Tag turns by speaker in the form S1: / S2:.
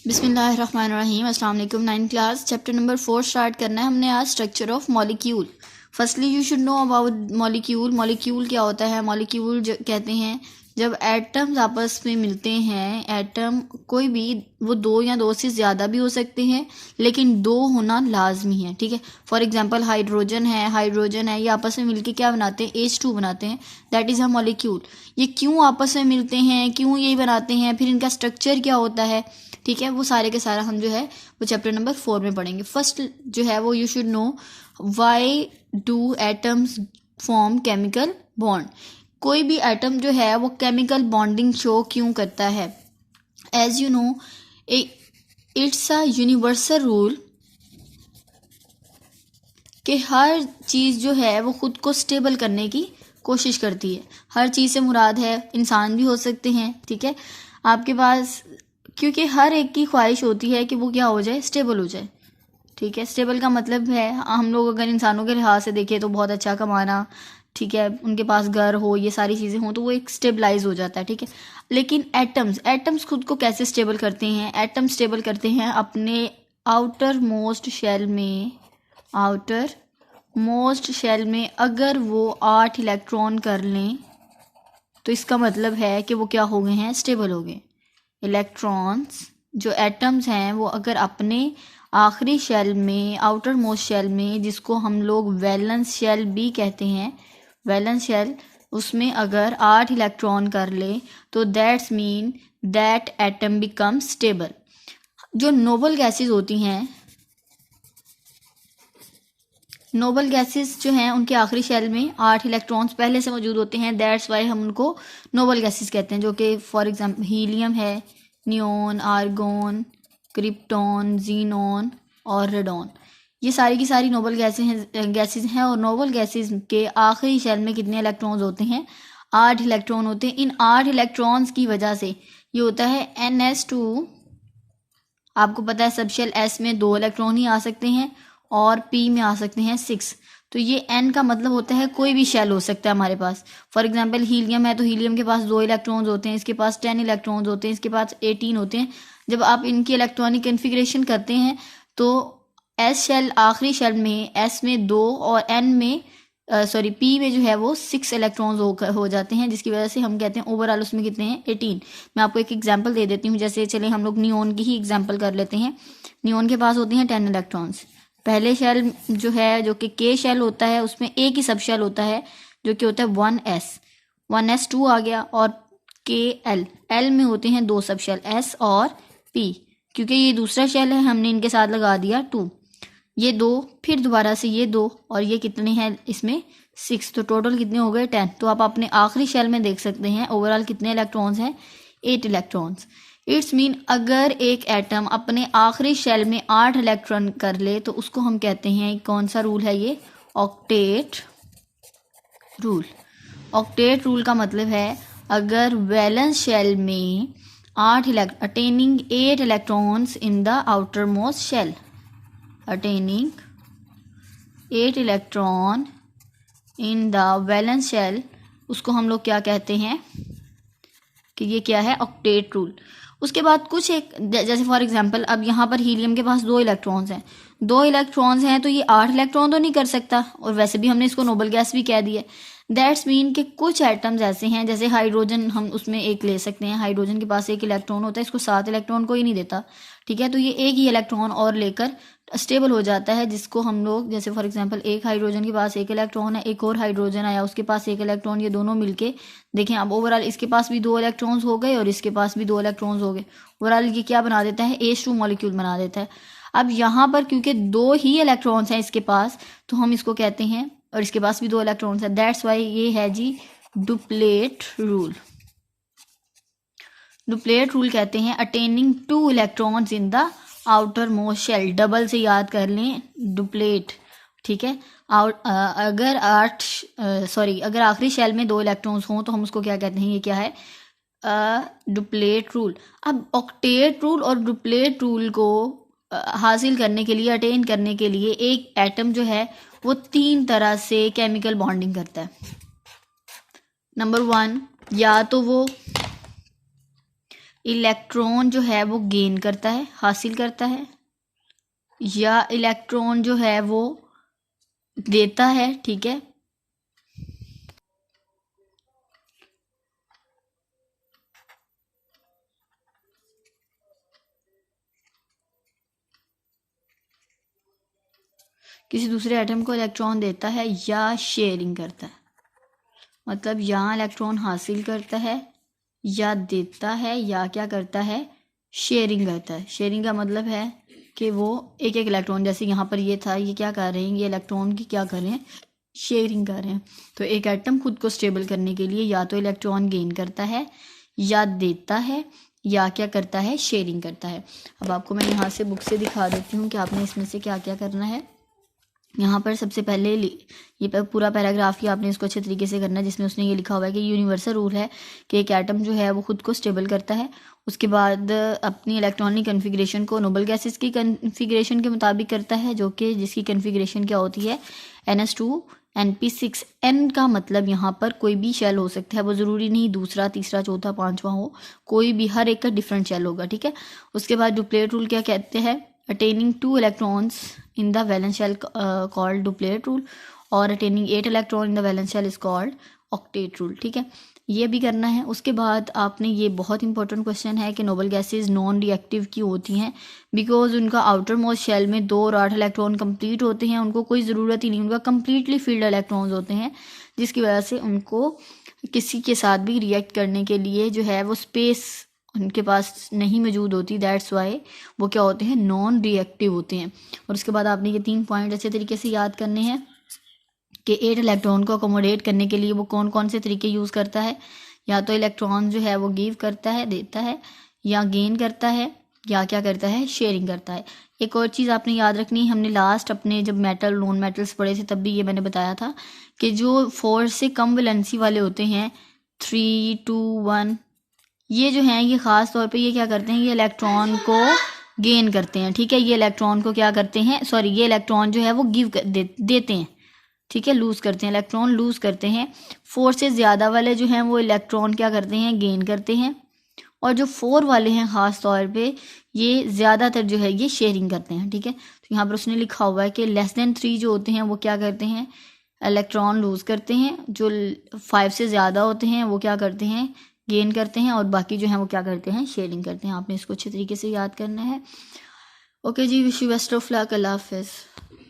S1: बिस्मिल्लाहिर्रहमानिर्रहीम। अस्सलाम वालेकुम। 9th class chapter number 4 start करना है हमने आज। Structure of molecule. Firstly you should know about molecule. Molecule क्या होता है? मॉलिक्यूल कहते हैं जब एटम्स आपस में मिलते हैं। एटम कोई भी, वो दो या दो से ज़्यादा भी हो सकते हैं, लेकिन दो होना लाजमी है। ठीक है, फॉर एग्जांपल हाइड्रोजन है, ये आपस में मिलके क्या बनाते हैं? H2 बनाते हैं। That is a molecule. ये क्यों आपस में मिलते हैं, क्यों ये बनाते हैं, फिर इनका स्ट्रक्चर क्या होता है, ठीक है, वो सारे के सारा हम जो है वो चैप्टर नंबर 4 में पढ़ेंगे। फर्स्ट जो है वो you should know why do atoms form chemical bond. कोई भी एटम जो है वो केमिकल बॉन्डिंग शो क्यों करता है? As you know it's a universal rule कि हर चीज़ जो है वो खुद को स्टेबल करने की कोशिश करती है। हर चीज़ से मुराद है इंसान भी हो सकते हैं। ठीक है, आपके पास, क्योंकि हर एक की ख्वाहिश होती है कि वो क्या हो जाए? स्टेबल हो जाए। ठीक है, स्टेबल का मतलब है, हम लोग अगर इंसानों के लिहाज से देखें तो बहुत अच्छा कमाना, ठीक है, उनके पास घर हो, ये सारी चीज़ें हों तो वो एक स्टेबलाइज हो जाता है। ठीक है, लेकिन एटम्स खुद को कैसे स्टेबल करते हैं? एटम स्टेबल करते हैं अपने आउटर मोस्ट शेल में अगर वो 8 इलेक्ट्रॉन कर लें तो इसका मतलब है कि वो क्या हो गए हैं? स्टेबल हो गए। इलेक्ट्रॉन्स जो एटम्स हैं वो अगर अपने आखिरी शेल में, आउटर मोस्ट शेल में, जिसको हम लोग वैलेंस शेल भी कहते हैं, वैलेंस शेल, उसमें अगर 8 इलेक्ट्रॉन कर ले तो that's mean that atom become stable. जो नोबल गैसेस होती हैं, नोबल गैसेस जो हैं उनके आखिरी शेल में 8 इलेक्ट्रॉन्स पहले से मौजूद होते हैं। दैट्स वाई हम उनको नोबल गैसेस कहते हैं, जो कि फॉर एग्जांपल हीलियम है, नियोन, आर्गोन, क्रिप्टॉन, जीनॉन और रेडॉन। ये सारी की सारी नोबल गैसेस हैं और नोबल गैसेस के आखिरी शेल में कितने इलेक्ट्रॉन्स होते हैं? 8 इलेक्ट्रॉन होते हैं। इन 8 इलेक्ट्रॉन्स की वजह से ये होता है NS2। आपको पता है सब शेल S में 2 इलेक्ट्रॉन ही आ सकते हैं और P में आ सकते हैं 6। तो ये N का मतलब होता है कोई भी शेल हो सकता है हमारे पास। फॉर एग्जांपल हीलियम है तो हीलियम के पास 2 इलेक्ट्रॉन्स होते हैं, इसके पास 10 इलेक्ट्रॉन्स होते हैं, इसके पास 18 होते हैं। जब आप इनकी इलेक्ट्रॉनिक कन्फिग्रेशन करते हैं तो S शेल, आखिरी शेल में S में 2 और N में P में जो है वो 6 इलेक्ट्रॉन्स हो जाते हैं, जिसकी वजह से हम कहते हैं ओवरऑल उसमें कितने हैं? 18। मैं आपको एक एग्जांपल दे देती हूँ। जैसे चले हम लोग नियोन की ही एग्जांपल कर लेते हैं। नियोन के पास होते हैं 10 इलेक्ट्रॉन्स। पहले शेल जो है, जो कि K शेल होता है, उसमें एक ही सब शेल होता है जो कि होता है 1s2 आ गया, और L में होते हैं 2 सब शेल S और P। क्योंकि ये दूसरा शेल है हमने इनके साथ लगा दिया 2, ये 2, फिर दोबारा से ये 2, और ये कितने हैं इसमें? 6। तो टोटल कितने हो गए? 10। तो आप अपने आखिरी शेल में देख सकते हैं ओवरऑल कितने इलेक्ट्रॉन्स हैं? 8 इलेक्ट्रॉन्स। इट्स मीन अगर एक एटम अपने आखिरी शेल में 8 इलेक्ट्रॉन कर ले तो उसको हम कहते हैं, कौन सा रूल है ये? Octet rule. ऑक्टेट रूल का मतलब है अगर वैलेंस शेल में attaining 8 electrons in the outer most shell, attaining 8 electron in the valence shell, उसको हम लोग क्या कहते हैं? कि ये क्या है? Octet rule. उसके बाद कुछ एक, जैसे फॉर एग्जांपल अब यहाँ पर हीलियम के पास 2 इलेक्ट्रॉन्स हैं, 2 इलेक्ट्रॉन्स हैं तो ये 8 इलेक्ट्रॉन तो नहीं कर सकता, और वैसे भी हमने इसको नोबल गैस भी कह दिया। दैट्स मीन कि कुछ एटम्स ऐसे हैं, जैसे हाइड्रोजन, हम उसमें एक ले सकते हैं। हाइड्रोजन के पास 1 इलेक्ट्रॉन होता है, इसको 7 इलेक्ट्रॉन कोई नहीं देता। ठीक है, तो ये एक ही इलेक्ट्रॉन और लेकर स्टेबल हो जाता है, जिसको हम लोग, जैसे फॉर एग्जांपल एक हाइड्रोजन के पास 1 इलेक्ट्रॉन है, एक और हाइड्रोजन आया उसके पास 1 इलेक्ट्रॉन, ये दोनों मिलके देखें अब ओवरऑल इसके पास भी 2 इलेक्ट्रॉन्स हो गए और इसके पास भी 2 इलेक्ट्रॉन्स हो गए। ओवरऑल ये क्या बना देता है? H2 मॉलिक्यूल बना देता है। अब यहाँ पर क्योंकि 2 ही इलेक्ट्रॉन्स हैं इसके पास, तो हम इसको कहते हैं, और इसके पास भी 2 इलेक्ट्रॉन्स हैं, दैट्स वाई ये है जी डुप्लेट रूल। डुप्लेट रूल कहते हैं attaining 2 electrons in the outer most shell. Double से याद कर लें, डुप्लेट। ठीक है, अगर अगर आखिरी शेल में 2 इलेक्ट्रॉन्स हों तो हम उसको क्या कहते हैं? ये क्या है? Duplet rule. अब ऑक्टेट रूल और डुप्लेट रूल को हासिल करने के लिए, अटेन करने के लिए, एक एटम जो है वो 3 तरह से केमिकल बॉन्डिंग करता है। नंबर 1, या तो वो इलेक्ट्रॉन जो है वो गेन करता है, हासिल करता है, या इलेक्ट्रॉन जो है वो देता है, ठीक है। किसी दूसरे एटम को इलेक्ट्रॉन देता है या शेयरिंग करता है। मतलब यहाँ इलेक्ट्रॉन हासिल करता है या देता है या क्या करता है, शेयरिंग करता है। शेयरिंग का मतलब है कि वो एक एक इलेक्ट्रॉन, जैसे यहाँ पर ये था, ये क्या कर रहे हैं, ये इलेक्ट्रॉन की क्या कर रहे हैं, शेयरिंग कर रहे हैं। तो एक एटम खुद को स्टेबल करने के लिए या तो इलेक्ट्रॉन गेन करता है या देता है या क्या करता है, शेयरिंग करता है। अब आपको मैं यहाँ से बुक से दिखा देती हूँ कि आपने इसमें से क्या क्या करना है। यहाँ पर सबसे पहले ये पूरा पैराग्राफ ही आपने इसको अच्छे तरीके से करना है, जिसमें उसने ये लिखा हुआ है कि यूनिवर्सल रूल है कि एक एटम जो है वो खुद को स्टेबल करता है। उसके बाद अपनी इलेक्ट्रॉनिक कन्फिग्रेशन को नोबल गैसेस की कन्फिग्रेशन के मुताबिक करता है, जो कि जिसकी कन्फिग्रेशन क्या होती है, NH2 NP6। N का मतलब यहाँ पर कोई भी शेल हो सकता है, वो ज़रूरी नहीं दूसरा तीसरा चौथा पाँचवा हो, कोई भी, हर एक का डिफरेंट शेल होगा, ठीक है। उसके बाद डुप्लेट रूल क्या कहते हैं, attaining 2 electrons in the valence shell called duplet rule, और attaining 8 electron in the valence shell is called octet rule, ठीक है। ये भी करना है। उसके बाद आपने, ये बहुत इंपॉर्टेंट क्वेश्चन है कि नोबल गैसेस नॉन रिएक्टिव क्यों होती हैं, बिकॉज उनका आउटर मोस्ट शेल में 2 और 8 इलेक्ट्रॉन कंप्लीट होते हैं, उनको कोई ज़रूरत ही नहीं, उनका कम्प्लीटली फील्ड इलेक्ट्रॉन्स होते हैं, जिसकी वजह से उनको किसी के साथ भी रिएक्ट करने के लिए जो है वो स्पेस उनके पास नहीं मौजूद होती। दैट्स वाई वो क्या होते हैं, नॉन रिएक्टिव होते हैं। और उसके बाद आपने ये 3 पॉइंट अच्छे तरीके से याद करने हैं कि 8 इलेक्ट्रॉन को अकोमोडेट करने के लिए वो कौन कौन से तरीके यूज़ करता है। या तो इलेक्ट्रॉन जो है वो गिव करता है, देता है, या गेन करता है, या क्या करता है, शेयरिंग करता है। एक और चीज़ आपने याद रखनी है, हमने लास्ट अपने जब मेटल नॉन मेटल्स पढ़े थे तब भी ये मैंने बताया था कि जो 4 से कम वैलेंसी वाले होते हैं, 3, 2, 1, ये जो हैं ये ख़ास तौर पे ये क्या करते हैं, ये इलेक्ट्रॉन को गेन करते हैं, ठीक है। ये इलेक्ट्रॉन को क्या करते हैं, सॉरी, ये इलेक्ट्रॉन जो है वो गिव देते हैं, ठीक है, लूज़ करते हैं, इलेक्ट्रॉन लूज़ करते हैं। 4 से ज़्यादा वाले जो हैं वो इलेक्ट्रॉन क्या करते हैं, गेन करते हैं। और जो 4 वाले हैं ख़ास तौर पे, ये ज़्यादातर जो है ये शेयरिंग करते हैं, ठीक है। तो यहाँ पर उसने लिखा हुआ है कि <3 जो होते हैं वो क्या करते हैं, इलेक्ट्रॉन लूज़ करते हैं। जो 5 से ज़्यादा होते हैं वो क्या करते हैं, गेन करते हैं। और बाकी जो हैं वो क्या करते हैं, शेयरिंग करते हैं। आपने इसको अच्छे तरीके से याद करना है। ओके जी, wish you best of luck, अल्लाह हाफ़िज़।